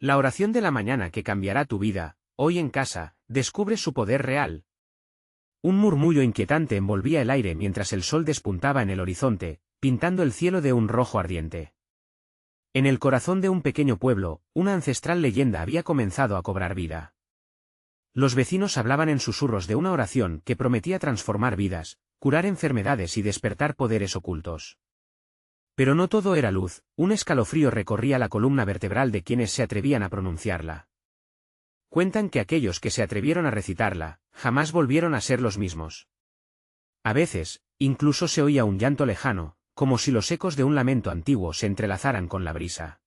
La oración de la mañana que cambiará tu vida, hoy en casa, descubre su poder real. Un murmullo inquietante envolvía el aire mientras el sol despuntaba en el horizonte, pintando el cielo de un rojo ardiente. En el corazón de un pequeño pueblo, una ancestral leyenda había comenzado a cobrar vida. Los vecinos hablaban en susurros de una oración que prometía transformar vidas, curar enfermedades y despertar poderes ocultos. Pero no todo era luz, un escalofrío recorría la columna vertebral de quienes se atrevían a pronunciarla. Cuentan que aquellos que se atrevieron a recitarla, jamás volvieron a ser los mismos. A veces, incluso se oía un llanto lejano, como si los ecos de un lamento antiguo se entrelazaran con la brisa.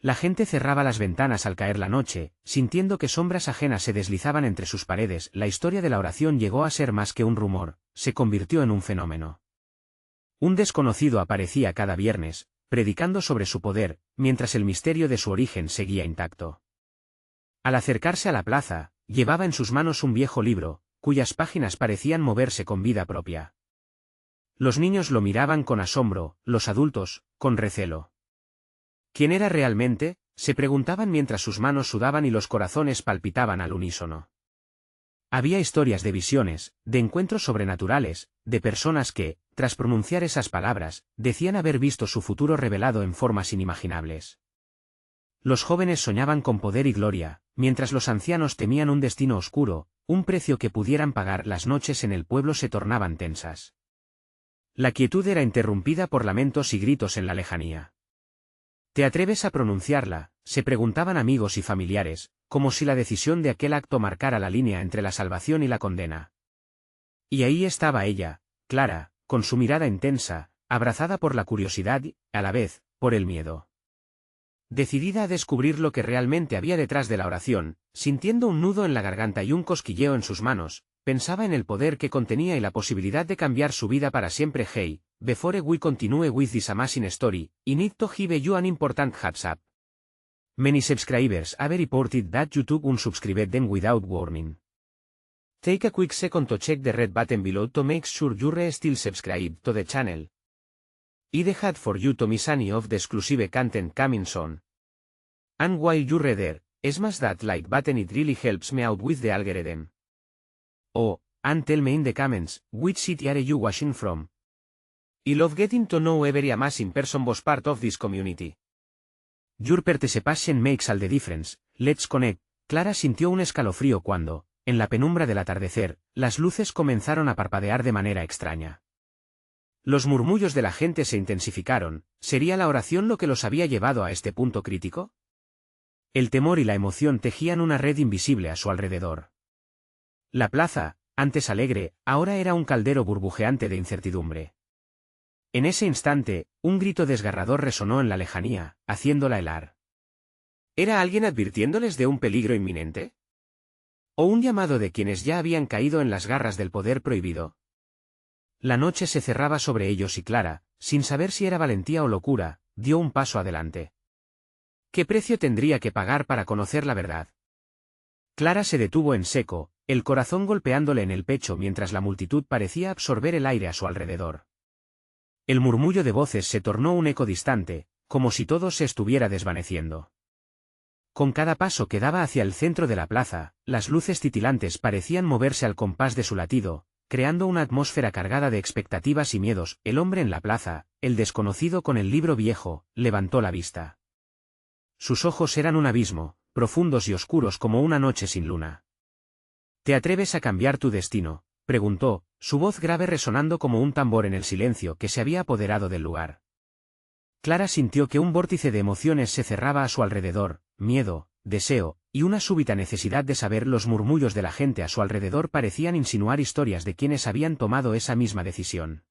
La gente cerraba las ventanas al caer la noche, sintiendo que sombras ajenas se deslizaban entre sus paredes. La historia de la oración llegó a ser más que un rumor, se convirtió en un fenómeno. Un desconocido aparecía cada viernes, predicando sobre su poder, mientras el misterio de su origen seguía intacto. Al acercarse a la plaza, llevaba en sus manos un viejo libro, cuyas páginas parecían moverse con vida propia. Los niños lo miraban con asombro, los adultos, con recelo. ¿Quién era realmente?, se preguntaban mientras sus manos sudaban y los corazones palpitaban al unísono. Había historias de visiones, de encuentros sobrenaturales, de personas que, tras pronunciar esas palabras, decían haber visto su futuro revelado en formas inimaginables. Los jóvenes soñaban con poder y gloria, mientras los ancianos temían un destino oscuro, un precio que pudieran pagar. Las noches en el pueblo se tornaban tensas. La quietud era interrumpida por lamentos y gritos en la lejanía. ¿Te atreves a pronunciarla?, se preguntaban amigos y familiares, como si la decisión de aquel acto marcara la línea entre la salvación y la condena. Y ahí estaba ella, Clara, con su mirada intensa, abrazada por la curiosidad y, a la vez, por el miedo. Decidida a descubrir lo que realmente había detrás de la oración, sintiendo un nudo en la garganta y un cosquilleo en sus manos, pensaba en el poder que contenía y la posibilidad de cambiar su vida para siempre. Hey, before we continue with this amazing story, I need to give you an important heads up. Many subscribers have reported that YouTube unsubscribed them without warning. Take a quick second to check the red button below to make sure you're still subscribed to the channel. I'd had for you to miss any of the exclusive content coming soon. And while you're there, smash that like button, it really helps me out with the algorithm. Oh, and tell me in the comments, which city are you watching from? I love getting to know every amazing person was part of this community. Your participation makes all the difference, let's connect. Clara sintió un escalofrío cuando, en la penumbra del atardecer, las luces comenzaron a parpadear de manera extraña. Los murmullos de la gente se intensificaron. ¿Sería la oración lo que los había llevado a este punto crítico? El temor y la emoción tejían una red invisible a su alrededor. La plaza, antes alegre, ahora era un caldero burbujeante de incertidumbre. En ese instante, un grito desgarrador resonó en la lejanía, haciéndola helar. ¿Era alguien advirtiéndoles de un peligro inminente? ¿O un llamado de quienes ya habían caído en las garras del poder prohibido? La noche se cerraba sobre ellos y Clara, sin saber si era valentía o locura, dio un paso adelante. ¿Qué precio tendría que pagar para conocer la verdad? Clara se detuvo en seco, el corazón golpeándole en el pecho mientras la multitud parecía absorber el aire a su alrededor. El murmullo de voces se tornó un eco distante, como si todo se estuviera desvaneciendo. Con cada paso que daba hacia el centro de la plaza, las luces titilantes parecían moverse al compás de su latido, creando una atmósfera cargada de expectativas y miedos. El hombre en la plaza, el desconocido con el libro viejo, levantó la vista. Sus ojos eran un abismo, profundos y oscuros como una noche sin luna. ¿Te atreves a cambiar tu destino?, preguntó, su voz grave resonando como un tambor en el silencio que se había apoderado del lugar. Clara sintió que un vórtice de emociones se cerraba a su alrededor, miedo, deseo, y una súbita necesidad de saber. Los murmullos de la gente a su alrededor parecían insinuar historias de quienes habían tomado esa misma decisión.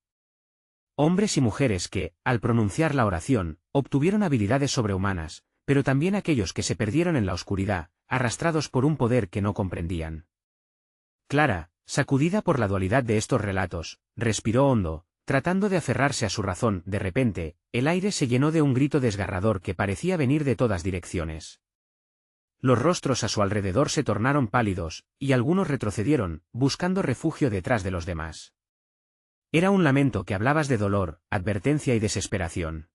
Hombres y mujeres que, al pronunciar la oración, obtuvieron habilidades sobrehumanas, pero también aquellos que se perdieron en la oscuridad, arrastrados por un poder que no comprendían. Clara, sacudida por la dualidad de estos relatos, respiró hondo, tratando de aferrarse a su razón. De repente, el aire se llenó de un grito desgarrador que parecía venir de todas direcciones. Los rostros a su alrededor se tornaron pálidos, y algunos retrocedieron, buscando refugio detrás de los demás. Era un lamento que hablaba de dolor, advertencia y desesperación.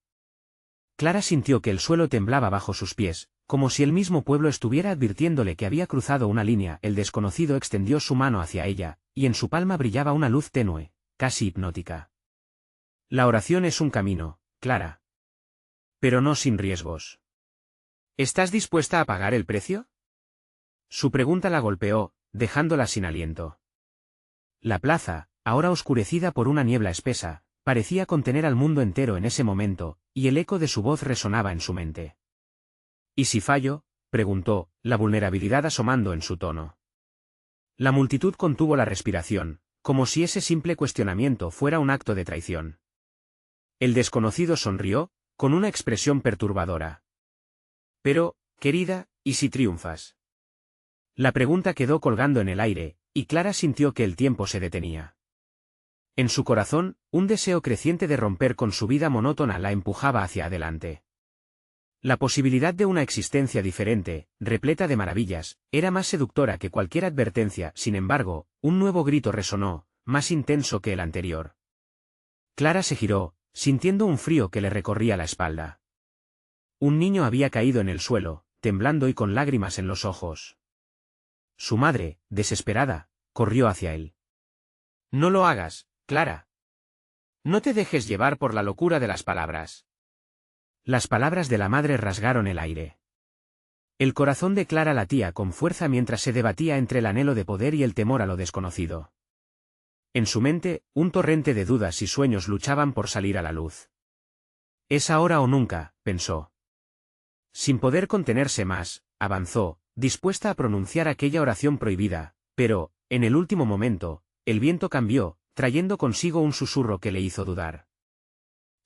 Clara sintió que el suelo temblaba bajo sus pies, como si el mismo pueblo estuviera advirtiéndole que había cruzado una línea. El desconocido extendió su mano hacia ella, y en su palma brillaba una luz tenue, casi hipnótica. La oración es un camino, Clara. Pero no sin riesgos. ¿Estás dispuesta a pagar el precio? Su pregunta la golpeó, dejándola sin aliento. La plaza, ahora oscurecida por una niebla espesa, parecía contener al mundo entero en ese momento, y el eco de su voz resonaba en su mente. ¿Y si fallo?, preguntó, la vulnerabilidad asomando en su tono. La multitud contuvo la respiración, como si ese simple cuestionamiento fuera un acto de traición. El desconocido sonrió, con una expresión perturbadora. Pero, querida, ¿y si triunfas? La pregunta quedó colgando en el aire, y Clara sintió que el tiempo se detenía. En su corazón, un deseo creciente de romper con su vida monótona la empujaba hacia adelante. La posibilidad de una existencia diferente, repleta de maravillas, era más seductora que cualquier advertencia. Sin embargo, un nuevo grito resonó, más intenso que el anterior. Clara se giró, sintiendo un frío que le recorría la espalda. Un niño había caído en el suelo, temblando y con lágrimas en los ojos. Su madre, desesperada, corrió hacia él. «No lo hagas, Clara. No te dejes llevar por la locura de las palabras». Las palabras de la madre rasgaron el aire. El corazón de Clara latía con fuerza mientras se debatía entre el anhelo de poder y el temor a lo desconocido. En su mente, un torrente de dudas y sueños luchaban por salir a la luz. «Es ahora o nunca», pensó. Sin poder contenerse más, avanzó, dispuesta a pronunciar aquella oración prohibida, pero, en el último momento, el viento cambió, trayendo consigo un susurro que le hizo dudar.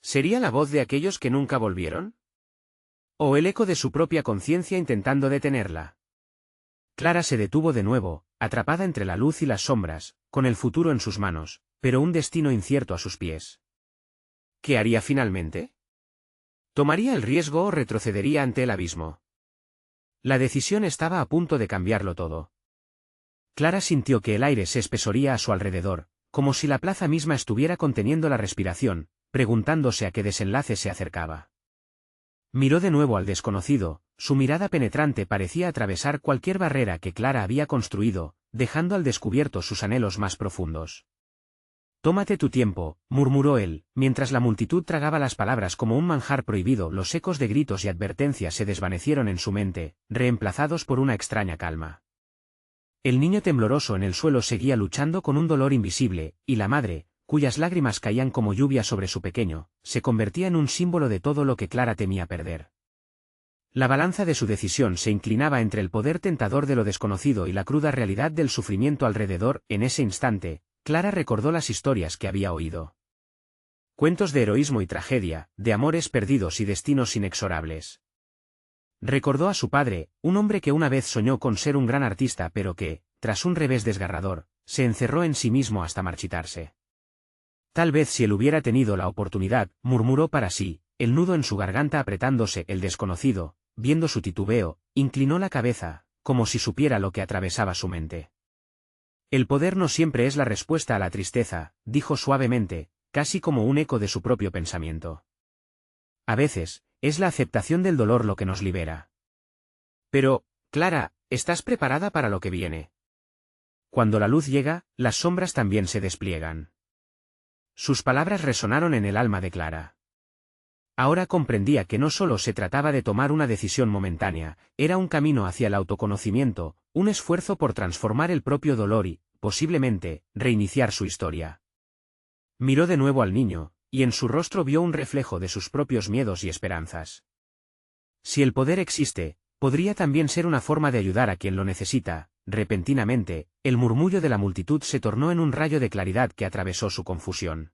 ¿Sería la voz de aquellos que nunca volvieron? ¿O el eco de su propia conciencia intentando detenerla? Clara se detuvo de nuevo, atrapada entre la luz y las sombras, con el futuro en sus manos, pero un destino incierto a sus pies. ¿Qué haría finalmente? ¿Tomaría el riesgo o retrocedería ante el abismo? La decisión estaba a punto de cambiarlo todo. Clara sintió que el aire se espesoría a su alrededor, como si la plaza misma estuviera conteniendo la respiración, preguntándose a qué desenlace se acercaba. Miró de nuevo al desconocido, su mirada penetrante parecía atravesar cualquier barrera que Clara había construido, dejando al descubierto sus anhelos más profundos. «Tómate tu tiempo», murmuró él, mientras la multitud tragaba las palabras como un manjar prohibido. Los ecos de gritos y advertencias se desvanecieron en su mente, reemplazados por una extraña calma. El niño tembloroso en el suelo seguía luchando con un dolor invisible, y la madre, cuyas lágrimas caían como lluvia sobre su pequeño, se convertía en un símbolo de todo lo que Clara temía perder. La balanza de su decisión se inclinaba entre el poder tentador de lo desconocido y la cruda realidad del sufrimiento alrededor. En ese instante, Clara recordó las historias que había oído. Cuentos de heroísmo y tragedia, de amores perdidos y destinos inexorables. Recordó a su padre, un hombre que una vez soñó con ser un gran artista pero que, tras un revés desgarrador, se encerró en sí mismo hasta marchitarse. Tal vez si él hubiera tenido la oportunidad, murmuró para sí, el nudo en su garganta apretándose. El desconocido, viendo su titubeo, inclinó la cabeza, como si supiera lo que atravesaba su mente. «El poder no siempre es la respuesta a la tristeza», dijo suavemente, casi como un eco de su propio pensamiento. «A veces, es la aceptación del dolor lo que nos libera». «Pero, Clara, ¿estás preparada para lo que viene? Cuando la luz llega, las sombras también se despliegan». Sus palabras resonaron en el alma de Clara. Ahora comprendía que no solo se trataba de tomar una decisión momentánea, era un camino hacia el autoconocimiento, un esfuerzo por transformar el propio dolor y, posiblemente, reiniciar su historia. Miró de nuevo al niño, y en su rostro vio un reflejo de sus propios miedos y esperanzas. Si el poder existe, podría también ser una forma de ayudar a quien lo necesita. Repentinamente, el murmullo de la multitud se tornó en un rayo de claridad que atravesó su confusión.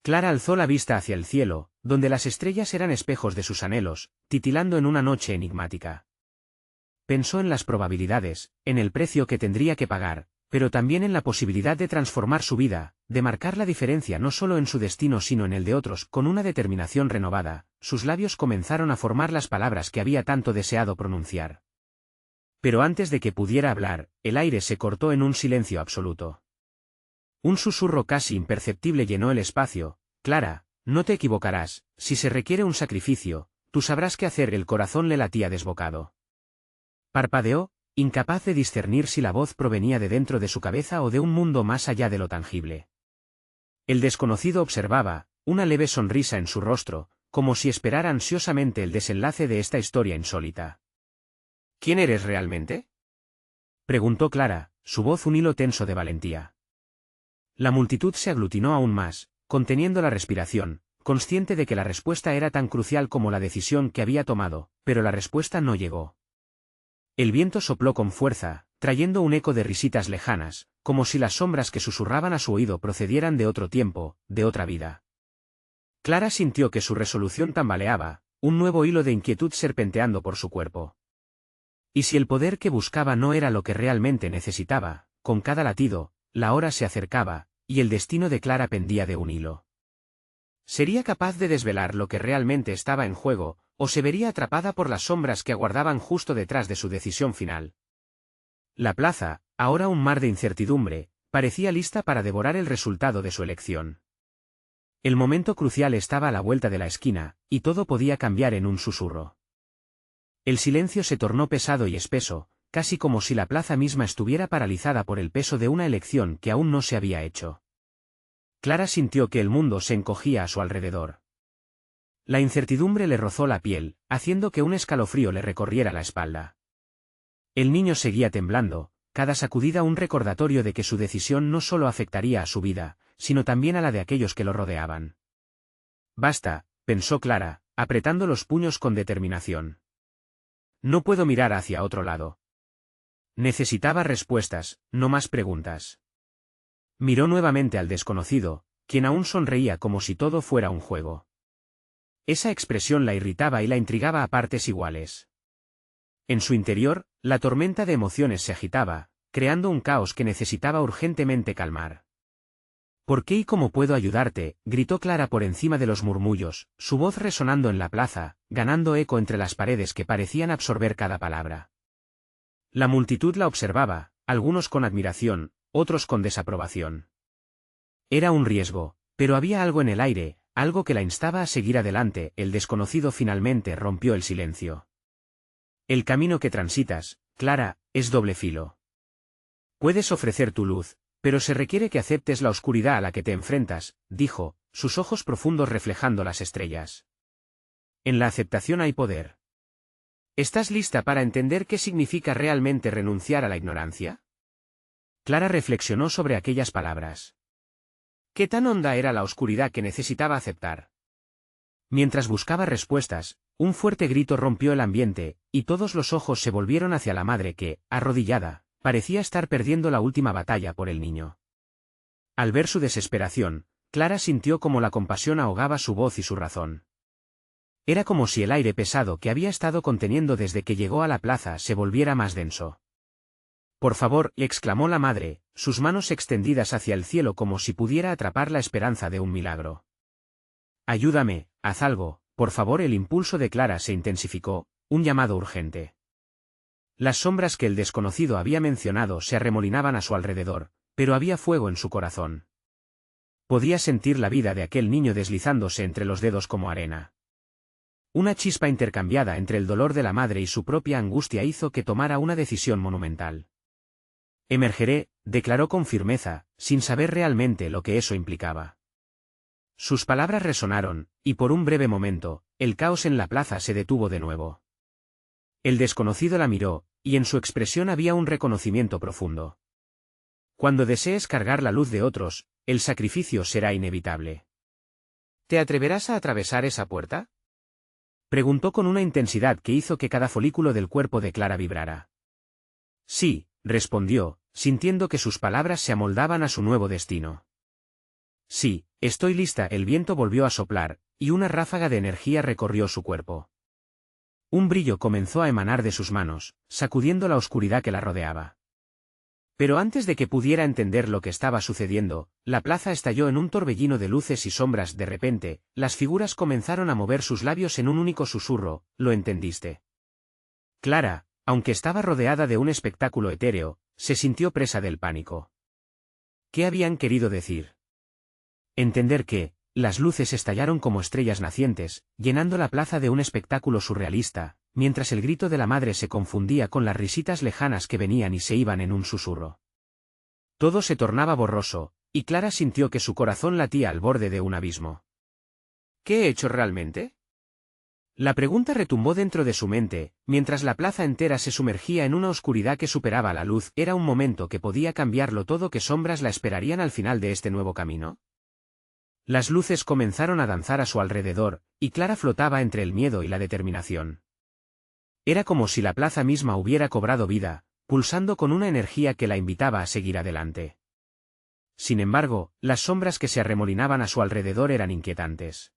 Clara alzó la vista hacia el cielo, donde las estrellas eran espejos de sus anhelos, titilando en una noche enigmática. Pensó en las probabilidades, en el precio que tendría que pagar, pero también en la posibilidad de transformar su vida, de marcar la diferencia no solo en su destino sino en el de otros. Con una determinación renovada, sus labios comenzaron a formar las palabras que había tanto deseado pronunciar. Pero antes de que pudiera hablar, el aire se cortó en un silencio absoluto. Un susurro casi imperceptible llenó el espacio. «Clara, no te equivocarás, si se requiere un sacrificio, tú sabrás qué hacer. El corazón le latía desbocado. Parpadeó, incapaz de discernir si la voz provenía de dentro de su cabeza o de un mundo más allá de lo tangible. El desconocido observaba, una leve sonrisa en su rostro, como si esperara ansiosamente el desenlace de esta historia insólita. ¿Quién eres realmente?, preguntó Clara, su voz un hilo tenso de valentía. La multitud se aglutinó aún más, conteniendo la respiración, consciente de que la respuesta era tan crucial como la decisión que había tomado, pero la respuesta no llegó. El viento sopló con fuerza, trayendo un eco de risitas lejanas, como si las sombras que susurraban a su oído procedieran de otro tiempo, de otra vida. Clara sintió que su resolución tambaleaba, un nuevo hilo de inquietud serpenteando por su cuerpo. Y si el poder que buscaba no era lo que realmente necesitaba, con cada latido, la hora se acercaba, y el destino de Clara pendía de un hilo. ¿Sería capaz de desvelar lo que realmente estaba en juego, o se vería atrapada por las sombras que aguardaban justo detrás de su decisión final? La plaza, ahora un mar de incertidumbre, parecía lista para devorar el resultado de su elección. El momento crucial estaba a la vuelta de la esquina, y todo podía cambiar en un susurro. El silencio se tornó pesado y espeso, casi como si la plaza misma estuviera paralizada por el peso de una elección que aún no se había hecho. Clara sintió que el mundo se encogía a su alrededor. La incertidumbre le rozó la piel, haciendo que un escalofrío le recorriera la espalda. El niño seguía temblando, cada sacudida un recordatorio de que su decisión no solo afectaría a su vida, sino también a la de aquellos que lo rodeaban. Basta, pensó Clara, apretando los puños con determinación. No puedo mirar hacia otro lado. Necesitaba respuestas, no más preguntas. Miró nuevamente al desconocido, quien aún sonreía como si todo fuera un juego. Esa expresión la irritaba y la intrigaba a partes iguales. En su interior, la tormenta de emociones se agitaba, creando un caos que necesitaba urgentemente calmar. ¿Por qué y cómo puedo ayudarte?, gritó Clara por encima de los murmullos, su voz resonando en la plaza, ganando eco entre las paredes que parecían absorber cada palabra. La multitud la observaba, algunos con admiración, otros con desaprobación. Era un riesgo, pero había algo en el aire, algo que la instaba a seguir adelante. El desconocido finalmente rompió el silencio. El camino que transitas, Clara, es doble filo. Puedes ofrecer tu luz, pero se requiere que aceptes la oscuridad a la que te enfrentas, dijo, sus ojos profundos reflejando las estrellas. En la aceptación hay poder. ¿Estás lista para entender qué significa realmente renunciar a la ignorancia? Clara reflexionó sobre aquellas palabras. ¿Qué tan honda era la oscuridad que necesitaba aceptar? Mientras buscaba respuestas, un fuerte grito rompió el ambiente, y todos los ojos se volvieron hacia la madre que, arrodillada, parecía estar perdiendo la última batalla por el niño. Al ver su desesperación, Clara sintió como la compasión ahogaba su voz y su razón. Era como si el aire pesado que había estado conteniendo desde que llegó a la plaza se volviera más denso. Por favor, exclamó la madre, sus manos extendidas hacia el cielo como si pudiera atrapar la esperanza de un milagro. Ayúdame, haz algo, por favor. El impulso de Clara se intensificó, un llamado urgente. Las sombras que el desconocido había mencionado se arremolinaban a su alrededor, pero había fuego en su corazón. Podía sentir la vida de aquel niño deslizándose entre los dedos como arena. Una chispa intercambiada entre el dolor de la madre y su propia angustia hizo que tomara una decisión monumental. Emergeré, declaró con firmeza, sin saber realmente lo que eso implicaba. Sus palabras resonaron, y por un breve momento, el caos en la plaza se detuvo de nuevo. El desconocido la miró, y en su expresión había un reconocimiento profundo. Cuando desees cargar la luz de otros, el sacrificio será inevitable. ¿Te atreverás a atravesar esa puerta?, preguntó con una intensidad que hizo que cada folículo del cuerpo de Clara vibrara. Sí, respondió, sintiendo que sus palabras se amoldaban a su nuevo destino. Sí, estoy lista. El viento volvió a soplar, y una ráfaga de energía recorrió su cuerpo. Un brillo comenzó a emanar de sus manos, sacudiendo la oscuridad que la rodeaba. Pero antes de que pudiera entender lo que estaba sucediendo, la plaza estalló en un torbellino de luces y sombras. De repente, las figuras comenzaron a mover sus labios en un único susurro. ¿Lo entendiste? Clara, aunque estaba rodeada de un espectáculo etéreo, se sintió presa del pánico. ¿Qué habían querido decir? Entender que, las luces estallaron como estrellas nacientes, llenando la plaza de un espectáculo surrealista, mientras el grito de la madre se confundía con las risitas lejanas que venían y se iban en un susurro. Todo se tornaba borroso, y Clara sintió que su corazón latía al borde de un abismo. ¿Qué he hecho realmente? La pregunta retumbó dentro de su mente, mientras la plaza entera se sumergía en una oscuridad que superaba la luz. ¿Era un momento que podía cambiarlo todo? ¿Qué sombras la esperarían al final de este nuevo camino? Las luces comenzaron a danzar a su alrededor, y Clara flotaba entre el miedo y la determinación. Era como si la plaza misma hubiera cobrado vida, pulsando con una energía que la invitaba a seguir adelante. Sin embargo, las sombras que se arremolinaban a su alrededor eran inquietantes.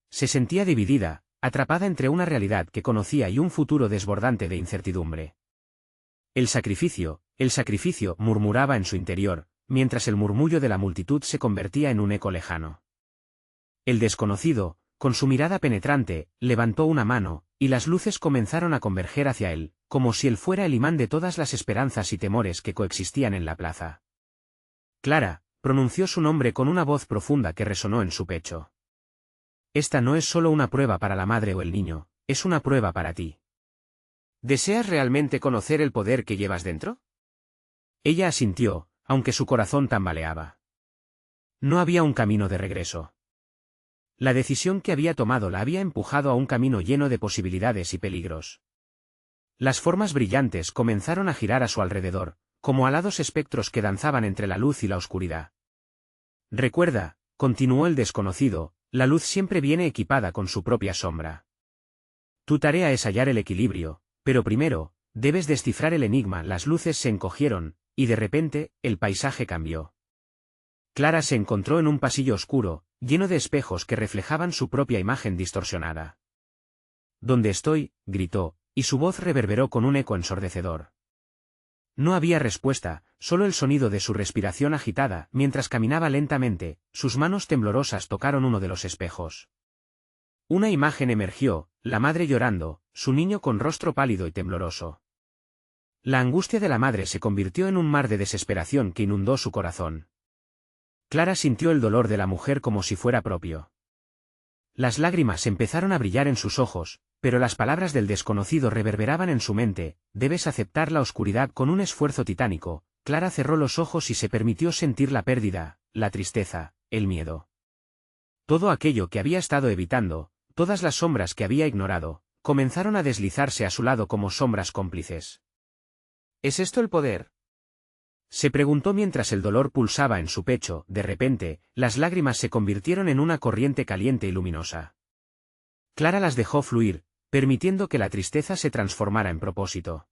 Se sentía dividida, atrapada entre una realidad que conocía y un futuro desbordante de incertidumbre. El sacrificio, murmuraba en su interior, mientras el murmullo de la multitud se convertía en un eco lejano. El desconocido, con su mirada penetrante, levantó una mano, y las luces comenzaron a converger hacia él, como si él fuera el imán de todas las esperanzas y temores que coexistían en la plaza. Clara, pronunció su nombre con una voz profunda que resonó en su pecho. Esta no es solo una prueba para la madre o el niño, es una prueba para ti. ¿Deseas realmente conocer el poder que llevas dentro? Ella asintió, aunque su corazón tambaleaba. No había un camino de regreso. La decisión que había tomado la había empujado a un camino lleno de posibilidades y peligros. Las formas brillantes comenzaron a girar a su alrededor, como alados espectros que danzaban entre la luz y la oscuridad. Recuerda, continuó el desconocido, la luz siempre viene equipada con su propia sombra. Tu tarea es hallar el equilibrio, pero primero, debes descifrar el enigma. Las luces se encogieron, y de repente, el paisaje cambió. Clara se encontró en un pasillo oscuro, lleno de espejos que reflejaban su propia imagen distorsionada. ¿Dónde estoy?, gritó, y su voz reverberó con un eco ensordecedor. No había respuesta, solo el sonido de su respiración agitada. Mientras caminaba lentamente, sus manos temblorosas tocaron uno de los espejos. Una imagen emergió, la madre llorando, su niño con rostro pálido y tembloroso. La angustia de la madre se convirtió en un mar de desesperación que inundó su corazón. Clara sintió el dolor de la mujer como si fuera propio. Las lágrimas empezaron a brillar en sus ojos, pero las palabras del desconocido reverberaban en su mente. Debes aceptar la oscuridad. Con un esfuerzo titánico, Clara cerró los ojos y se permitió sentir la pérdida, la tristeza, el miedo. Todo aquello que había estado evitando, todas las sombras que había ignorado, comenzaron a deslizarse a su lado como sombras cómplices. ¿Es esto el poder?, se preguntó mientras el dolor pulsaba en su pecho. De repente, las lágrimas se convirtieron en una corriente caliente y luminosa. Clara las dejó fluir, permitiendo que la tristeza se transformara en propósito.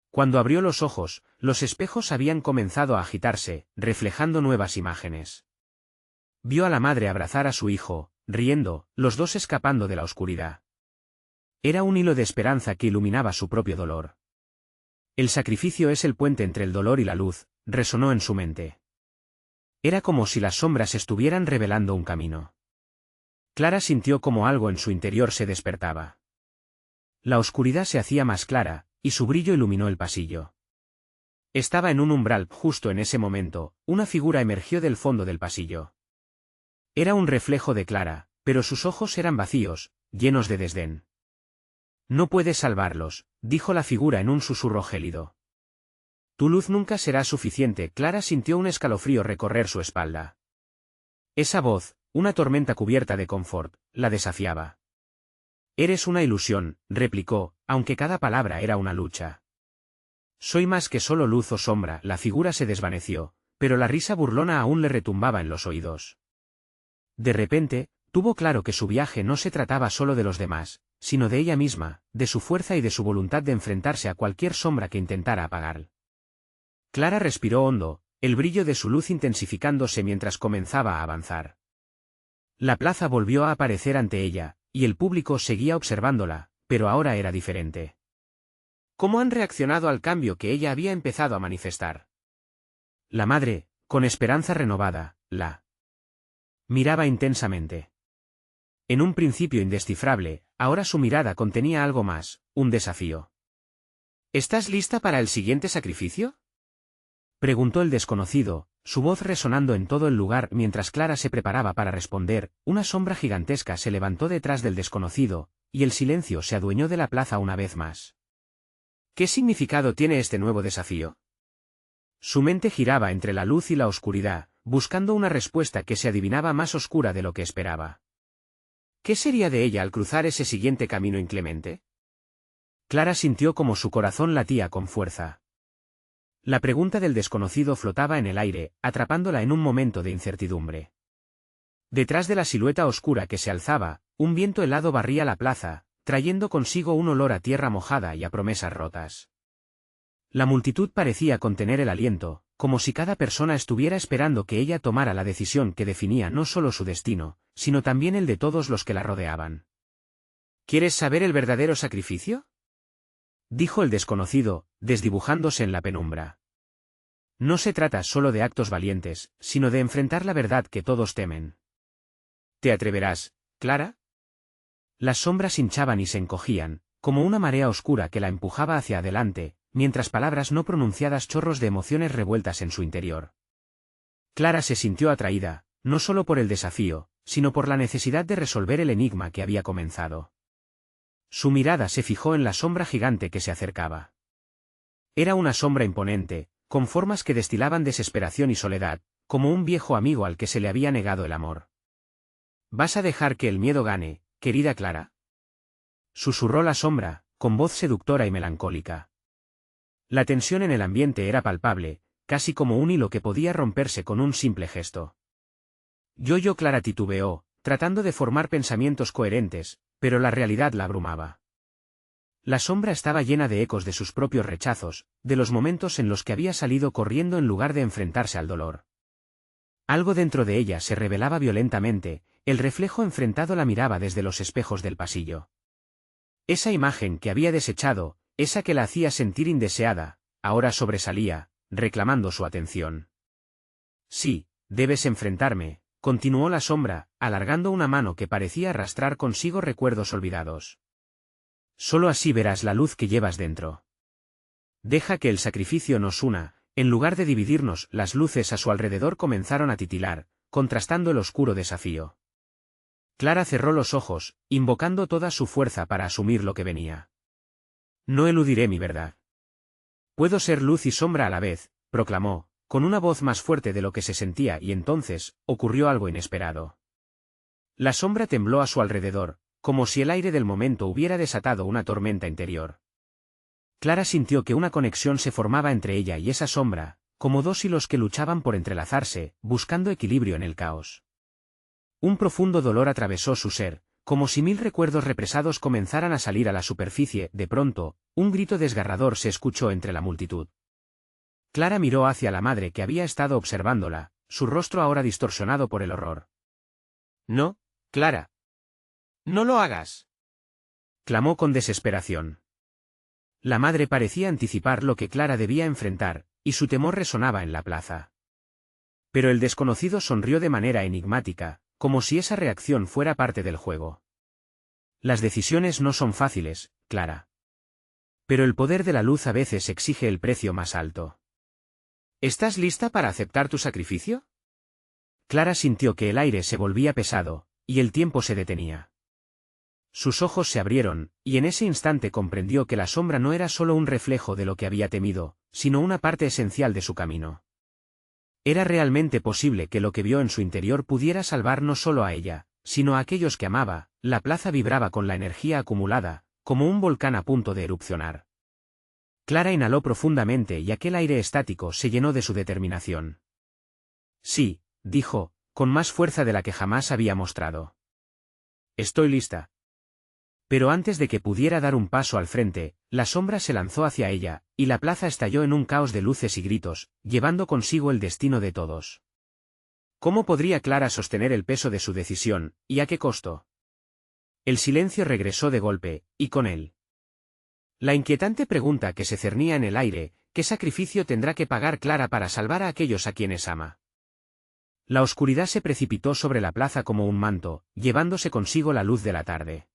Cuando abrió los ojos, los espejos habían comenzado a agitarse, reflejando nuevas imágenes. Vio a la madre abrazar a su hijo, riendo, los dos escapando de la oscuridad. Era un hilo de esperanza que iluminaba su propio dolor. El sacrificio es el puente entre el dolor y la luz, resonó en su mente. Era como si las sombras estuvieran revelando un camino. Clara sintió como algo en su interior se despertaba. La oscuridad se hacía más clara, y su brillo iluminó el pasillo. Estaba en un umbral. Justo en ese momento, una figura emergió del fondo del pasillo. Era un reflejo de Clara, pero sus ojos eran vacíos, llenos de desdén. No puedes salvarlos, dijo la figura en un susurro gélido. Tu luz nunca será suficiente. Clara sintió un escalofrío recorrer su espalda. Esa voz, una tormenta cubierta de confort, la desafiaba. Eres una ilusión, replicó, aunque cada palabra era una lucha. Soy más que solo luz o sombra. La figura se desvaneció, pero la risa burlona aún le retumbaba en los oídos. De repente, tuvo claro que su viaje no se trataba solo de los demás, sino de ella misma, de su fuerza y de su voluntad de enfrentarse a cualquier sombra que intentara apagar. Clara respiró hondo, el brillo de su luz intensificándose mientras comenzaba a avanzar. La plaza volvió a aparecer ante ella, y el público seguía observándola, pero ahora era diferente. ¿Cómo han reaccionado al cambio que ella había empezado a manifestar? La madre, con esperanza renovada, la miraba intensamente. En un principio indescifrable, ahora su mirada contenía algo más, un desafío. ¿Estás lista para el siguiente sacrificio?, preguntó el desconocido, su voz resonando en todo el lugar mientras Clara se preparaba para responder. Una sombra gigantesca se levantó detrás del desconocido, y el silencio se adueñó de la plaza una vez más. ¿Qué significado tiene este nuevo desafío? Su mente giraba entre la luz y la oscuridad, buscando una respuesta que se adivinaba más oscura de lo que esperaba. ¿Qué sería de ella al cruzar ese siguiente camino inclemente? Clara sintió como su corazón latía con fuerza. La pregunta del desconocido flotaba en el aire, atrapándola en un momento de incertidumbre. Detrás de la silueta oscura que se alzaba, un viento helado barría la plaza, trayendo consigo un olor a tierra mojada y a promesas rotas. La multitud parecía contener el aliento, como si cada persona estuviera esperando que ella tomara la decisión que definía no solo su destino, sino también el de todos los que la rodeaban. ¿Quieres saber el verdadero sacrificio?, dijo el desconocido, desdibujándose en la penumbra. No se trata solo de actos valientes, sino de enfrentar la verdad que todos temen. ¿Te atreverás, Clara? Las sombras hinchaban y se encogían, como una marea oscura que la empujaba hacia adelante, mientras palabras no pronunciadas chorros de emociones revueltas en su interior. Clara se sintió atraída, no solo por el desafío, sino por la necesidad de resolver el enigma que había comenzado. Su mirada se fijó en la sombra gigante que se acercaba. Era una sombra imponente, con formas que destilaban desesperación y soledad, como un viejo amigo al que se le había negado el amor. ¿Vas a dejar que el miedo gane, querida Clara?, susurró la sombra, con voz seductora y melancólica. La tensión en el ambiente era palpable, casi como un hilo que podía romperse con un simple gesto. Clara titubeó, tratando de formar pensamientos coherentes, pero la realidad la abrumaba. La sombra estaba llena de ecos de sus propios rechazos, de los momentos en los que había salido corriendo en lugar de enfrentarse al dolor. Algo dentro de ella se rebelaba violentamente, el reflejo enfrentado la miraba desde los espejos del pasillo. Esa imagen que había desechado, esa que la hacía sentir indeseada, ahora sobresalía, reclamando su atención. Sí, debes enfrentarme, continuó la sombra, alargando una mano que parecía arrastrar consigo recuerdos olvidados. Solo así verás la luz que llevas dentro. Deja que el sacrificio nos una, en lugar de dividirnos. Las luces a su alrededor comenzaron a titilar, contrastando el oscuro desafío. Clara cerró los ojos, invocando toda su fuerza para asumir lo que venía. No eludiré mi verdad. Puedo ser luz y sombra a la vez, proclamó, con una voz más fuerte de lo que se sentía, y entonces, ocurrió algo inesperado. La sombra tembló a su alrededor, como si el aire del momento hubiera desatado una tormenta interior. Clara sintió que una conexión se formaba entre ella y esa sombra, como dos hilos que luchaban por entrelazarse, buscando equilibrio en el caos. Un profundo dolor atravesó su ser, como si 1000 recuerdos represados comenzaran a salir a la superficie. De pronto, un grito desgarrador se escuchó entre la multitud. Clara miró hacia la madre que había estado observándola, su rostro ahora distorsionado por el horror. «No, Clara. No lo hagas», clamó con desesperación. La madre parecía anticipar lo que Clara debía enfrentar, y su temor resonaba en la plaza. Pero el desconocido sonrió de manera enigmática, como si esa reacción fuera parte del juego. Las decisiones no son fáciles, Clara. Pero el poder de la luz a veces exige el precio más alto. ¿Estás lista para aceptar tu sacrificio? Clara sintió que el aire se volvía pesado, y el tiempo se detenía. Sus ojos se abrieron, y en ese instante comprendió que la sombra no era solo un reflejo de lo que había temido, sino una parte esencial de su camino. Era realmente posible que lo que vio en su interior pudiera salvar no solo a ella, sino a aquellos que amaba. La plaza vibraba con la energía acumulada, como un volcán a punto de erupcionar. Clara inhaló profundamente y aquel aire estático se llenó de su determinación. Sí, dijo, con más fuerza de la que jamás había mostrado. Estoy lista. Pero antes de que pudiera dar un paso al frente, la sombra se lanzó hacia ella, y la plaza estalló en un caos de luces y gritos, llevando consigo el destino de todos. ¿Cómo podría Clara sostener el peso de su decisión, y a qué costo? El silencio regresó de golpe, y con él la inquietante pregunta que se cernía en el aire: ¿qué sacrificio tendrá que pagar Clara para salvar a aquellos a quienes ama? La oscuridad se precipitó sobre la plaza como un manto, llevándose consigo la luz de la tarde.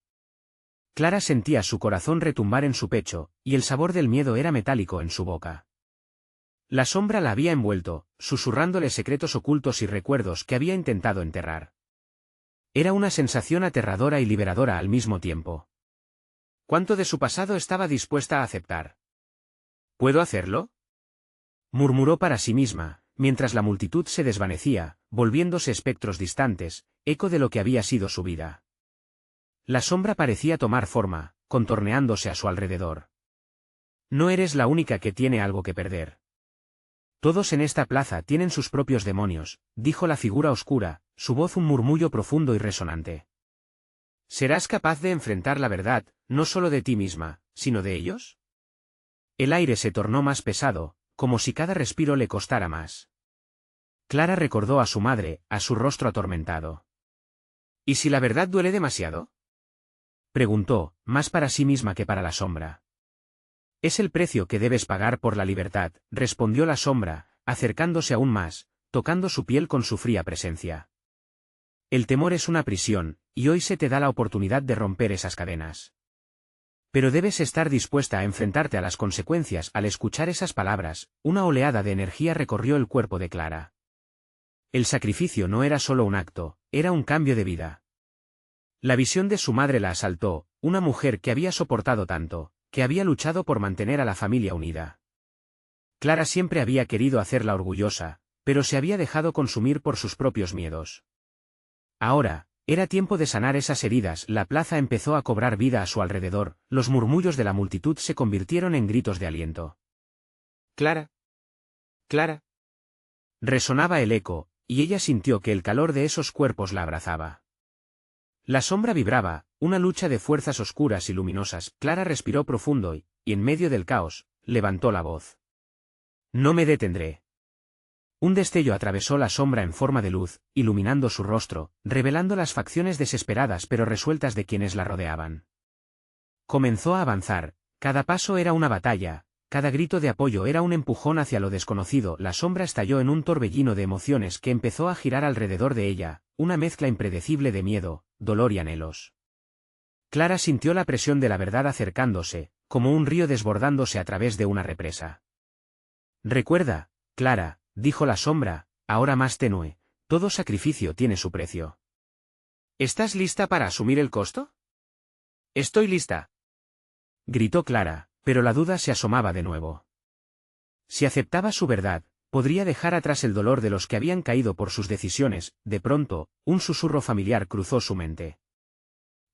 Clara sentía su corazón retumbar en su pecho, y el sabor del miedo era metálico en su boca. La sombra la había envuelto, susurrándole secretos ocultos y recuerdos que había intentado enterrar. Era una sensación aterradora y liberadora al mismo tiempo. ¿Cuánto de su pasado estaba dispuesta a aceptar? ¿Puedo hacerlo?, murmuró para sí misma, mientras la multitud se desvanecía, volviéndose espectros distantes, eco de lo que había sido su vida. La sombra parecía tomar forma, contorneándose a su alrededor. No eres la única que tiene algo que perder. Todos en esta plaza tienen sus propios demonios, dijo la figura oscura, su voz un murmullo profundo y resonante. ¿Serás capaz de enfrentar la verdad, no solo de ti misma, sino de ellos? El aire se tornó más pesado, como si cada respiro le costara más. Clara recordó a su madre, a su rostro atormentado. ¿Y si la verdad duele demasiado?, preguntó, más para sí misma que para la sombra. Es el precio que debes pagar por la libertad, respondió la sombra, acercándose aún más, tocando su piel con su fría presencia. El temor es una prisión, y hoy se te da la oportunidad de romper esas cadenas. Pero debes estar dispuesta a enfrentarte a las consecuencias. Al escuchar esas palabras, una oleada de energía recorrió el cuerpo de Clara. El sacrificio no era solo un acto, era un cambio de vida. La visión de su madre la asaltó, una mujer que había soportado tanto, que había luchado por mantener a la familia unida. Clara siempre había querido hacerla orgullosa, pero se había dejado consumir por sus propios miedos. Ahora, era tiempo de sanar esas heridas. La plaza empezó a cobrar vida a su alrededor, los murmullos de la multitud se convirtieron en gritos de aliento. «Clara. Clara». Resonaba el eco, y ella sintió que el calor de esos cuerpos la abrazaba. La sombra vibraba, una lucha de fuerzas oscuras y luminosas. Clara respiró profundo y, en medio del caos, levantó la voz. «No me detendré». Un destello atravesó la sombra en forma de luz, iluminando su rostro, revelando las facciones desesperadas pero resueltas de quienes la rodeaban. Comenzó a avanzar, cada paso era una batalla, cada grito de apoyo era un empujón hacia lo desconocido. La sombra estalló en un torbellino de emociones que empezó a girar alrededor de ella, una mezcla impredecible de miedo, dolor y anhelos. Clara sintió la presión de la verdad acercándose, como un río desbordándose a través de una represa. «Recuerda, Clara», dijo la sombra, ahora más tenue, «todo sacrificio tiene su precio». «¿Estás lista para asumir el costo?» «Estoy lista», gritó Clara, pero la duda se asomaba de nuevo. Si aceptaba su verdad, podría dejar atrás el dolor de los que habían caído por sus decisiones. De pronto, un susurro familiar cruzó su mente.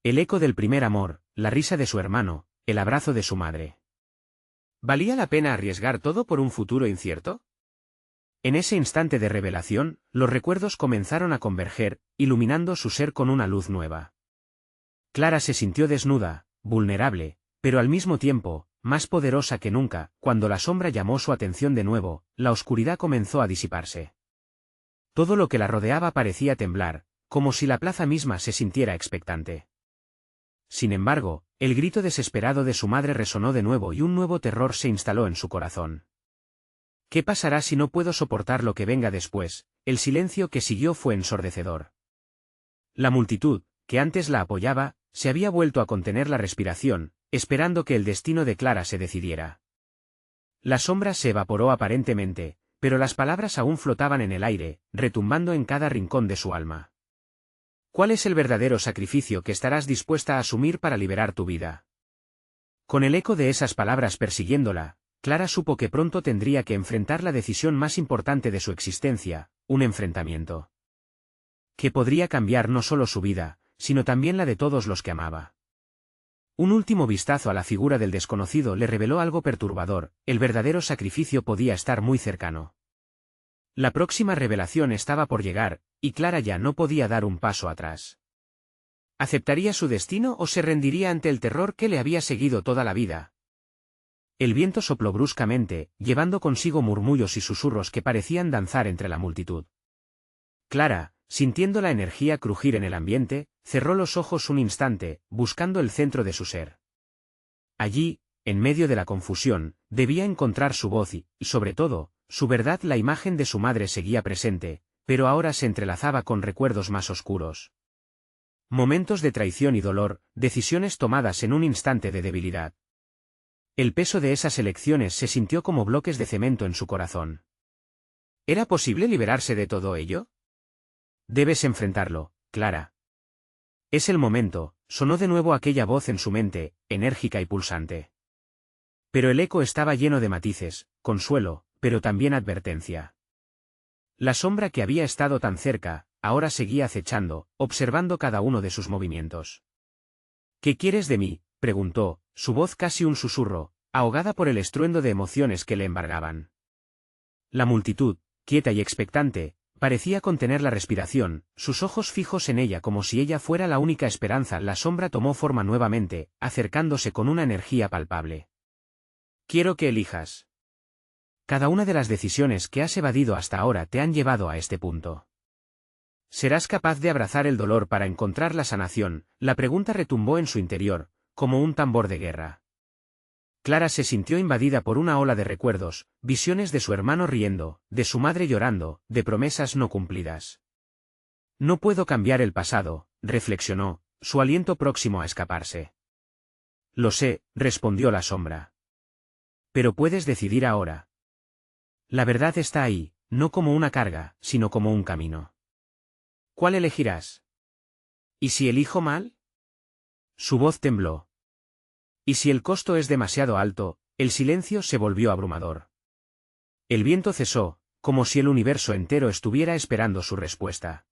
El eco del primer amor, la risa de su hermano, el abrazo de su madre. ¿Valía la pena arriesgar todo por un futuro incierto? En ese instante de revelación, los recuerdos comenzaron a converger, iluminando su ser con una luz nueva. Clara se sintió desnuda, vulnerable, pero al mismo tiempo, más poderosa que nunca. Cuando la sombra llamó su atención de nuevo, la oscuridad comenzó a disiparse. Todo lo que la rodeaba parecía temblar, como si la plaza misma se sintiera expectante. Sin embargo, el grito desesperado de su madre resonó de nuevo y un nuevo terror se instaló en su corazón. ¿Qué pasará si no puedo soportar lo que venga después? El silencio que siguió fue ensordecedor. La multitud, que antes la apoyaba, se había vuelto a contener la respiración, esperando que el destino de Clara se decidiera. La sombra se evaporó aparentemente, pero las palabras aún flotaban en el aire, retumbando en cada rincón de su alma. ¿Cuál es el verdadero sacrificio que estarás dispuesta a asumir para liberar tu vida? Con el eco de esas palabras persiguiéndola, Clara supo que pronto tendría que enfrentar la decisión más importante de su existencia, un enfrentamiento que podría cambiar no solo su vida, sino también la de todos los que amaba. Un último vistazo a la figura del desconocido le reveló algo perturbador: el verdadero sacrificio podía estar muy cercano. La próxima revelación estaba por llegar, y Clara ya no podía dar un paso atrás. ¿Aceptaría su destino o se rendiría ante el terror que le había seguido toda la vida? El viento sopló bruscamente, llevando consigo murmullos y susurros que parecían danzar entre la multitud. Clara, sintiendo la energía crujir en el ambiente, cerró los ojos un instante, buscando el centro de su ser. Allí, en medio de la confusión, debía encontrar su voz y, sobre todo, su verdad. La imagen de su madre seguía presente, pero ahora se entrelazaba con recuerdos más oscuros. Momentos de traición y dolor, decisiones tomadas en un instante de debilidad. El peso de esas elecciones se sintió como bloques de cemento en su corazón. ¿Era posible liberarse de todo ello? Debes enfrentarlo, Clara. Es el momento, sonó de nuevo aquella voz en su mente, enérgica y pulsante. Pero el eco estaba lleno de matices, consuelo, pero también advertencia. La sombra que había estado tan cerca, ahora seguía acechando, observando cada uno de sus movimientos. ¿Qué quieres de mí?, preguntó, su voz casi un susurro, ahogada por el estruendo de emociones que le embargaban. La multitud, quieta y expectante, parecía contener la respiración, sus ojos fijos en ella como si ella fuera la única esperanza. La sombra tomó forma nuevamente, acercándose con una energía palpable. Quiero que elijas. Cada una de las decisiones que has evadido hasta ahora te han llevado a este punto. ¿Serás capaz de abrazar el dolor para encontrar la sanación? La pregunta retumbó en su interior, como un tambor de guerra. Clara se sintió invadida por una ola de recuerdos, visiones de su hermano riendo, de su madre llorando, de promesas no cumplidas. No puedo cambiar el pasado, reflexionó, su aliento próximo a escaparse. Lo sé, respondió la sombra. Pero puedes decidir ahora. La verdad está ahí, no como una carga, sino como un camino. ¿Cuál elegirás? ¿Y si elijo mal? Su voz tembló. Y si el costo es demasiado alto, el silencio se volvió abrumador. El viento cesó, como si el universo entero estuviera esperando su respuesta.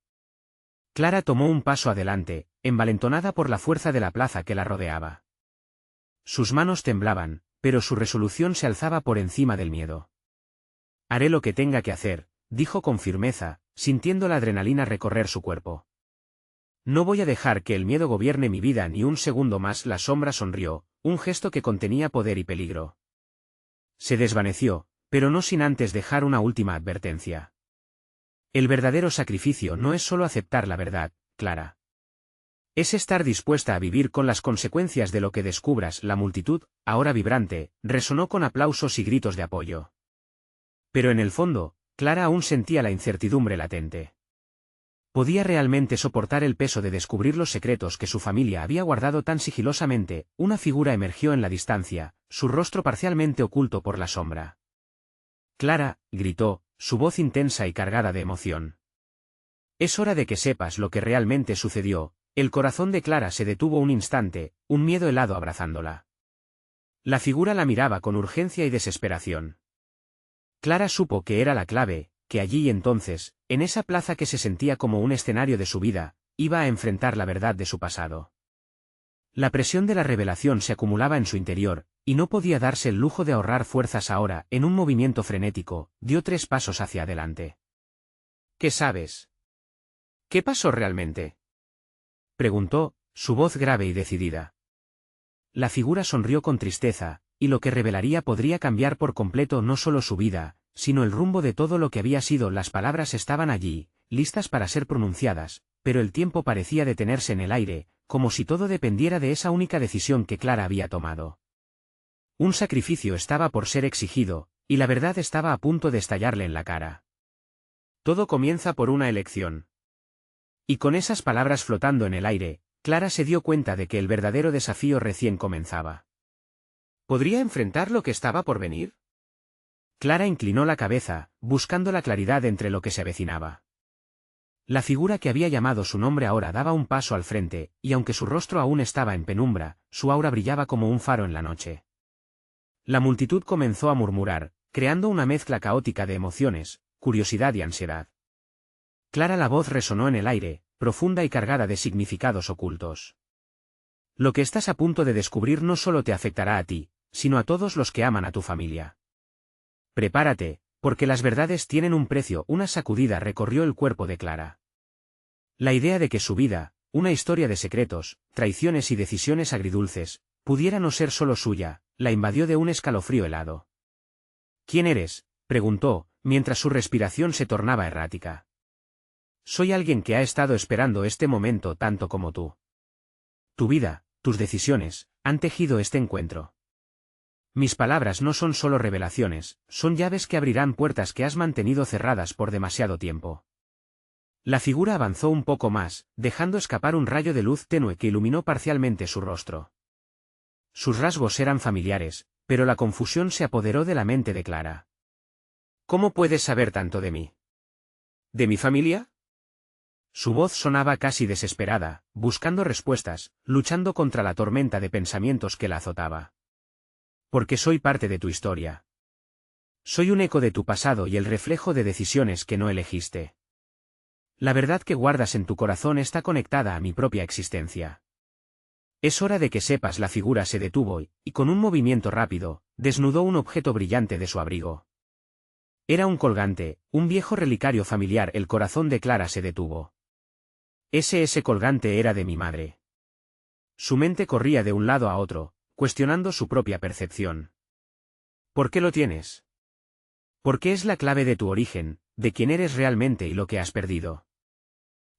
Clara tomó un paso adelante, envalentonada por la fuerza de la plaza que la rodeaba. Sus manos temblaban, pero su resolución se alzaba por encima del miedo. Haré lo que tenga que hacer, dijo con firmeza, sintiendo la adrenalina recorrer su cuerpo. No voy a dejar que el miedo gobierne mi vida ni un segundo más. La sombra sonrió, un gesto que contenía poder y peligro. Se desvaneció, pero no sin antes dejar una última advertencia. El verdadero sacrificio no es solo aceptar la verdad, Clara. Es estar dispuesta a vivir con las consecuencias de lo que descubras. La multitud, ahora vibrante, resonó con aplausos y gritos de apoyo. Pero en el fondo, Clara aún sentía la incertidumbre latente. ¿Podía realmente soportar el peso de descubrir los secretos que su familia había guardado tan sigilosamente? Una figura emergió en la distancia, su rostro parcialmente oculto por la sombra. Clara, gritó, su voz intensa y cargada de emoción. Es hora de que sepas lo que realmente sucedió. El corazón de Clara se detuvo un instante, un miedo helado abrazándola. La figura la miraba con urgencia y desesperación. Clara supo que era la clave, que allí y entonces, en esa plaza que se sentía como un escenario de su vida, iba a enfrentar la verdad de su pasado. La presión de la revelación se acumulaba en su interior, y no podía darse el lujo de ahorrar fuerzas ahora. En un movimiento frenético, dio 3 pasos hacia adelante. ¿Qué sabes? ¿Qué pasó realmente?, preguntó, su voz grave y decidida. La figura sonrió con tristeza, y lo que revelaría podría cambiar por completo no solo su vida, sino el rumbo de todo lo que había sido. Las palabras estaban allí, listas para ser pronunciadas, pero el tiempo parecía detenerse en el aire, como si todo dependiera de esa única decisión que Clara había tomado. Un sacrificio estaba por ser exigido, y la verdad estaba a punto de estallarle en la cara. Todo comienza por una elección. Y con esas palabras flotando en el aire, Clara se dio cuenta de que el verdadero desafío recién comenzaba. ¿Podría enfrentar lo que estaba por venir? Clara inclinó la cabeza, buscando la claridad entre lo que se avecinaba. La figura que había llamado su nombre ahora daba un paso al frente, y aunque su rostro aún estaba en penumbra, su aura brillaba como un faro en la noche. La multitud comenzó a murmurar, creando una mezcla caótica de emociones, curiosidad y ansiedad. Clara, la voz resonó en el aire, profunda y cargada de significados ocultos. Lo que estás a punto de descubrir no solo te afectará a ti, sino a todos los que aman a tu familia. Prepárate, porque las verdades tienen un precio. Una sacudida recorrió el cuerpo de Clara. La idea de que su vida, una historia de secretos, traiciones y decisiones agridulces, pudiera no ser solo suya, la invadió de un escalofrío helado. ¿Quién eres?, preguntó, mientras su respiración se tornaba errática. Soy alguien que ha estado esperando este momento tanto como tú. Tu vida, tus decisiones, han tejido este encuentro. Mis palabras no son solo revelaciones, son llaves que abrirán puertas que has mantenido cerradas por demasiado tiempo. La figura avanzó un poco más, dejando escapar un rayo de luz tenue que iluminó parcialmente su rostro. Sus rasgos eran familiares, pero la confusión se apoderó de la mente de Clara. ¿Cómo puedes saber tanto de mí? ¿De mi familia? Su voz sonaba casi desesperada, buscando respuestas, luchando contra la tormenta de pensamientos que la azotaba. Porque soy parte de tu historia. Soy un eco de tu pasado y el reflejo de decisiones que no elegiste. La verdad que guardas en tu corazón está conectada a mi propia existencia. Es hora de que sepas. La figura se detuvo y con un movimiento rápido, desnudó un objeto brillante de su abrigo. Era un colgante, un viejo relicario familiar. El corazón de Clara se detuvo. Ese colgante era de mi madre. Su mente corría de un lado a otro, cuestionando su propia percepción. ¿Por qué lo tienes? Porque es la clave de tu origen, de quién eres realmente y lo que has perdido.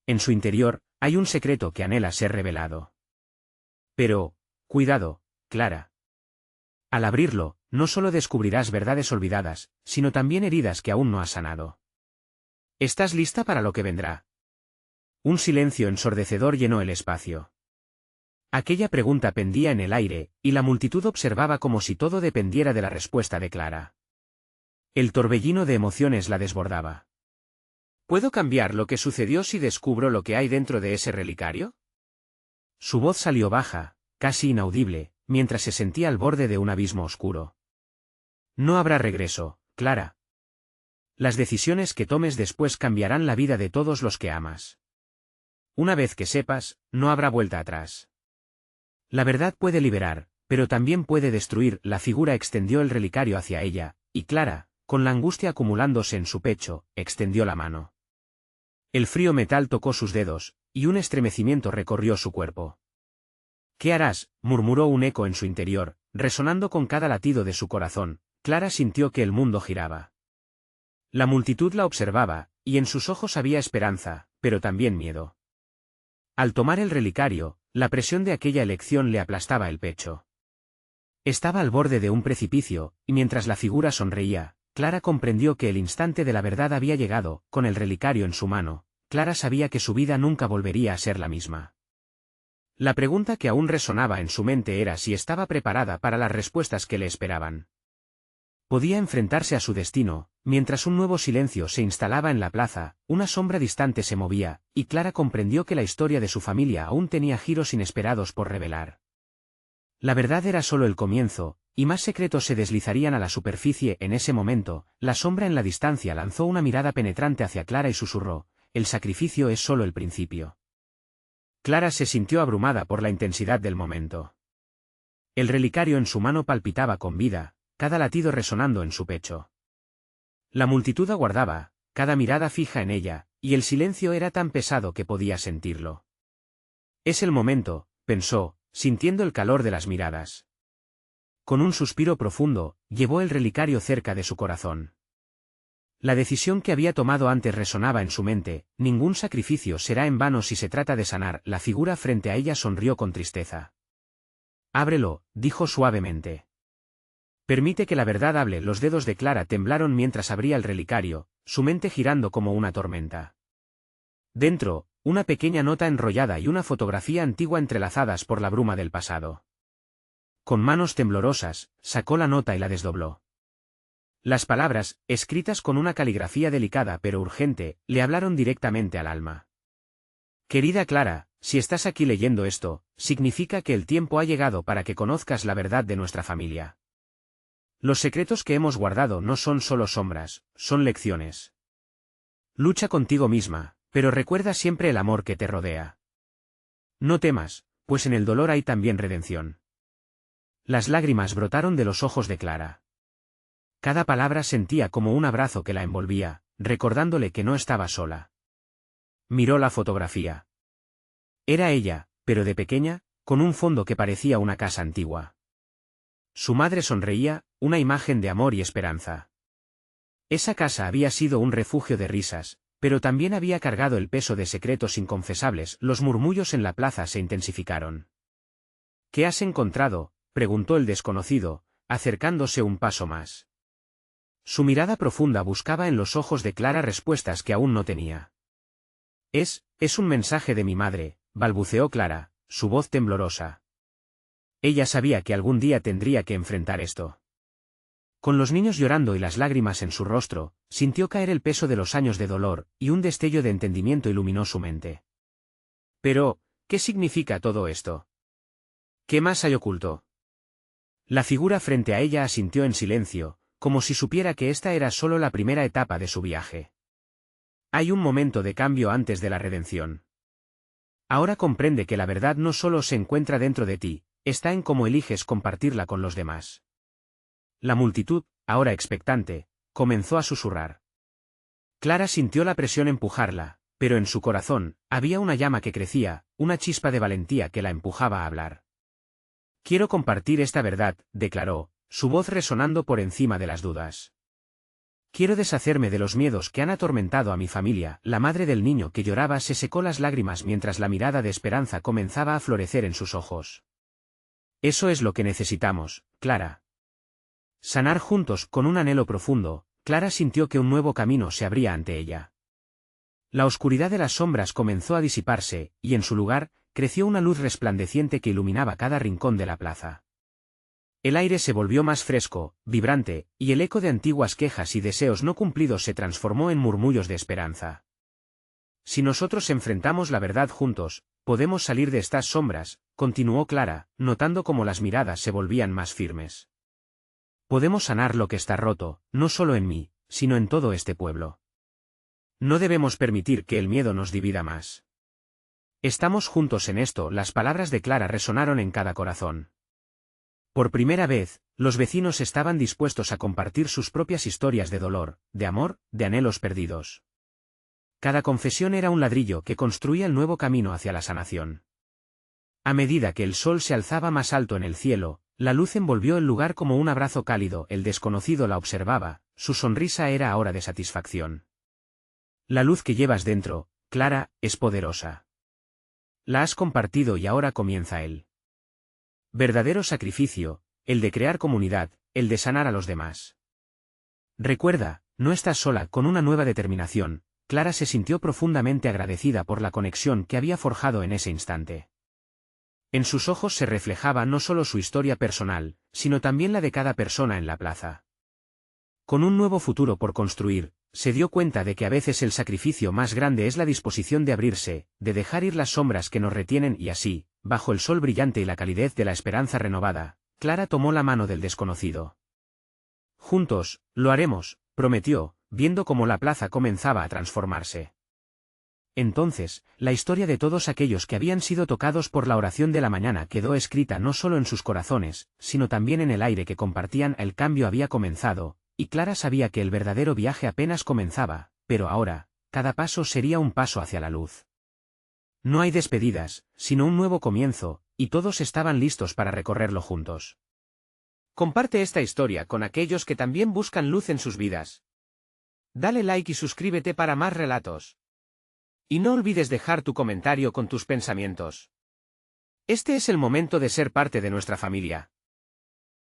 En su interior, hay un secreto que anhela ser revelado. Pero, cuidado, Clara. Al abrirlo, no solo descubrirás verdades olvidadas, sino también heridas que aún no has sanado. ¿Estás lista para lo que vendrá? Un silencio ensordecedor llenó el espacio. Aquella pregunta pendía en el aire, y la multitud observaba como si todo dependiera de la respuesta de Clara. El torbellino de emociones la desbordaba. ¿Puedo cambiar lo que sucedió si descubro lo que hay dentro de ese relicario? Su voz salió baja, casi inaudible, mientras se sentía al borde de un abismo oscuro. No habrá regreso, Clara. Las decisiones que tomes después cambiarán la vida de todos los que amas. Una vez que sepas, no habrá vuelta atrás. La verdad puede liberar, pero también puede destruir. La figura extendió el relicario hacia ella, y Clara, con la angustia acumulándose en su pecho, extendió la mano. El frío metal tocó sus dedos, y un estremecimiento recorrió su cuerpo. ¿Qué harás?, murmuró un eco en su interior, resonando con cada latido de su corazón. Clara sintió que el mundo giraba. La multitud la observaba, y en sus ojos había esperanza, pero también miedo. Al tomar el relicario, la presión de aquella elección le aplastaba el pecho. Estaba al borde de un precipicio, y mientras la figura sonreía, Clara comprendió que el instante de la verdad había llegado. Con el relicario en su mano, Clara sabía que su vida nunca volvería a ser la misma. La pregunta que aún resonaba en su mente era si estaba preparada para las respuestas que le esperaban. Podía enfrentarse a su destino. Mientras un nuevo silencio se instalaba en la plaza, una sombra distante se movía, y Clara comprendió que la historia de su familia aún tenía giros inesperados por revelar. La verdad era solo el comienzo, y más secretos se deslizarían a la superficie. En ese momento, la sombra en la distancia lanzó una mirada penetrante hacia Clara y susurró: «El sacrificio es solo el principio». Clara se sintió abrumada por la intensidad del momento. El relicario en su mano palpitaba con vida, cada latido resonando en su pecho. La multitud aguardaba, cada mirada fija en ella, y el silencio era tan pesado que podía sentirlo. Es el momento, pensó, sintiendo el calor de las miradas. Con un suspiro profundo, llevó el relicario cerca de su corazón. La decisión que había tomado antes resonaba en su mente: ningún sacrificio será en vano si se trata de sanar. La figura frente a ella sonrió con tristeza. «Ábrelo», dijo suavemente. «Permite que la verdad hable». Los dedos de Clara temblaron mientras abría el relicario, su mente girando como una tormenta. Dentro, una pequeña nota enrollada y una fotografía antigua entrelazadas por la bruma del pasado. Con manos temblorosas, sacó la nota y la desdobló. Las palabras, escritas con una caligrafía delicada pero urgente, le hablaron directamente al alma. «Querida Clara, si estás aquí leyendo esto, significa que el tiempo ha llegado para que conozcas la verdad de nuestra familia. Los secretos que hemos guardado no son solo sombras, son lecciones. Lucha contigo misma, pero recuerda siempre el amor que te rodea. No temas, pues en el dolor hay también redención». Las lágrimas brotaron de los ojos de Clara. Cada palabra sentía como un abrazo que la envolvía, recordándole que no estaba sola. Miró la fotografía. Era ella, pero de pequeña, con un fondo que parecía una casa antigua. Su madre sonreía, una imagen de amor y esperanza. Esa casa había sido un refugio de risas, pero también había cargado el peso de secretos inconfesables. Los murmullos en la plaza se intensificaron. «¿Qué has encontrado?», preguntó el desconocido, acercándose un paso más. Su mirada profunda buscaba en los ojos de Clara respuestas que aún no tenía. Es un mensaje de mi madre», balbuceó Clara, su voz temblorosa. Ella sabía que algún día tendría que enfrentar esto. Con los niños llorando y las lágrimas en su rostro, sintió caer el peso de los años de dolor, y un destello de entendimiento iluminó su mente. Pero, ¿qué significa todo esto? ¿Qué más hay oculto? La figura frente a ella asintió en silencio, como si supiera que esta era solo la primera etapa de su viaje. Hay un momento de cambio antes de la redención. Ahora comprende que la verdad no solo se encuentra dentro de ti, está en cómo eliges compartirla con los demás. La multitud, ahora expectante, comenzó a susurrar. Clara sintió la presión empujarla, pero en su corazón, había una llama que crecía, una chispa de valentía que la empujaba a hablar. Quiero compartir esta verdad, declaró, su voz resonando por encima de las dudas. Quiero deshacerme de los miedos que han atormentado a mi familia. La madre del niño que lloraba se secó las lágrimas mientras la mirada de esperanza comenzaba a florecer en sus ojos. Eso es lo que necesitamos, Clara. Sanar juntos con un anhelo profundo. Clara sintió que un nuevo camino se abría ante ella. La oscuridad de las sombras comenzó a disiparse, y en su lugar, creció una luz resplandeciente que iluminaba cada rincón de la plaza. El aire se volvió más fresco, vibrante, y el eco de antiguas quejas y deseos no cumplidos se transformó en murmullos de esperanza. Si nosotros enfrentamos la verdad juntos, podemos salir de estas sombras, continuó Clara, notando cómo las miradas se volvían más firmes. Podemos sanar lo que está roto, no solo en mí, sino en todo este pueblo. No debemos permitir que el miedo nos divida más. Estamos juntos en esto. Las palabras de Clara resonaron en cada corazón. Por primera vez, los vecinos estaban dispuestos a compartir sus propias historias de dolor, de amor, de anhelos perdidos. Cada confesión era un ladrillo que construía el nuevo camino hacia la sanación. A medida que el sol se alzaba más alto en el cielo, la luz envolvió el lugar como un abrazo cálido. El desconocido la observaba, su sonrisa era ahora de satisfacción. La luz que llevas dentro, Clara, es poderosa. La has compartido y ahora comienza el verdadero sacrificio, el de crear comunidad, el de sanar a los demás. Recuerda, no estás sola. Con una nueva determinación, Clara se sintió profundamente agradecida por la conexión que había forjado en ese instante. En sus ojos se reflejaba no solo su historia personal, sino también la de cada persona en la plaza. Con un nuevo futuro por construir, se dio cuenta de que a veces el sacrificio más grande es la disposición de abrirse, de dejar ir las sombras que nos retienen y así, bajo el sol brillante y la calidez de la esperanza renovada, Clara tomó la mano del desconocido. Juntos, lo haremos, prometió, viendo cómo la plaza comenzaba a transformarse. Entonces, la historia de todos aquellos que habían sido tocados por la oración de la mañana quedó escrita no solo en sus corazones, sino también en el aire que compartían. El cambio había comenzado, y Clara sabía que el verdadero viaje apenas comenzaba, pero ahora, cada paso sería un paso hacia la luz. No hay despedidas, sino un nuevo comienzo, y todos estaban listos para recorrerlo juntos. Comparte esta historia con aquellos que también buscan luz en sus vidas. Dale like y suscríbete para más relatos. Y no olvides dejar tu comentario con tus pensamientos. Este es el momento de ser parte de nuestra familia.